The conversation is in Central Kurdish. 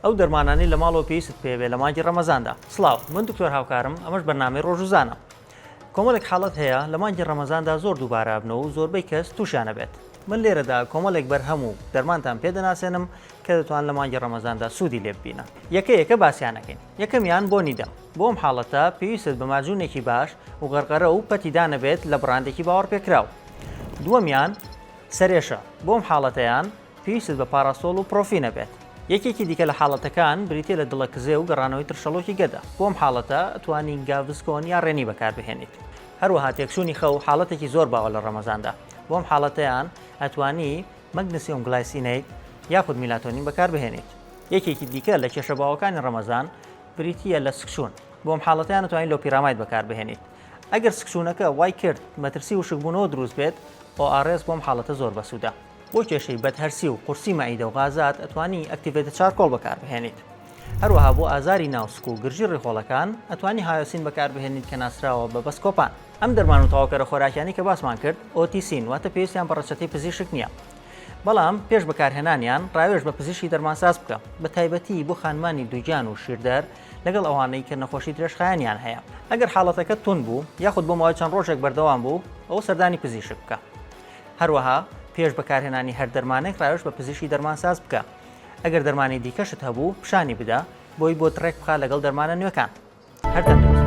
ئەو دەرمانانی لە ماڵەوە پێویست پێبێت لە مانگی ڕەمەزاندا. سڵاو، من دکتۆر هاوکارم، ئەمەش بەرنامەی ڕۆژووزانە. کۆمەڵێک حاڵەت هەیە لە مانگی ڕەمەزاندا زۆر دووبارە بنەوە و زۆربەی کەس تووشیانە بێت. من لێرەدا کۆمەڵێک بەرهەم و دەرمانتان پێدەناسێنم کە دەتوان لە مانگی ڕەمەزاندا سوودی لێ ببینە. یەکە باسییانەکەین. یەکەمیان بۆ نیدە. بۆم حاڵەتە پێویستت بە ماجوونێکی باش و غەرغەرە و پەتیدا نەبێت لە بڕاندێکی باوەڕ پێکراو. دووەمیان سەرێشە. بۆم حاڵەتەیان پێویستت بە پاراسۆڵ و پرۆفی نەبێت. یەکێکی دیکە لە حاڵەتەکان بریتێ لە دڵە کزێ و گەڕانەوەی ترشەڵۆکی گەدا. بۆم حاڵەتە ئەتوانی گاڤسکۆن یا ڕێنی بەکاربهێنیت. هەروەها تێکچوونی خەو حاڵەتێکی زۆر باوە لە ڕەمەزاندا. بۆم حاڵەتەیان ئەتوانی مەگنسیۆم گلایسینەیت یاخود میلاتۆنین بەکاربهێنیت. یەکێکی دیکە لە کێشەباوەکانی ڕەمەزان بریتیە لە سکشون. بۆم حاڵەتیان ئەتوانین لۆپیرامید بەکاربهێنیت. ئەگەر سکشونەکە وای کرد مەترسی و شکبوونەوە دروست بێت، ئۆ بۆم حاڵەتە زۆر بەسوودە. بۆ کێشەی بەدهەرسی و قورسی مەعیدە و غازات ئەتوانی ئەکتیڤێتە چارکۆڵ بەکاربهێنیت. هەروەها بۆ ئازاری ناوسک و گرژی ڕێخۆڵەکان ئەتوانی هایۆسین بەکاربهێنیت کە ناسراوە بە بەسکۆپان. ئەم دەرمان و تەواوکەرە خۆراکیانی کە باسمان کرد ئۆتیسین واتە پێویستیان بە ڕەچەتەی پزیشک نییە. بەڵام پێش بەکارهێنانیان ڕاوێژ بە پزیشکی دەرمانساز بکە، بە تایبەتی بۆ خانمانی دووگیان و شیردەر لەگەڵ ئەوانەی کە نەخۆشی درێژخایەنیان هەیە. ئەگەر حاڵەتەکە تون بوو یاخود بۆ ماوەی چەند ڕۆژێک بەردەوام بوو، ئەوە سەردانی پزیشک بکە. هەروەها پێش بەکارهێنانی هەر دەرمانێک ڕاوێژ بە پزیشکی دەرمانساز بکە. ئەگەر دەرمانی دیکەشت هەبوو پیشانی بدە بۆی بۆ تڕێک بخە لەگەڵ دەرمانە نوێکان. هەر تەندروست.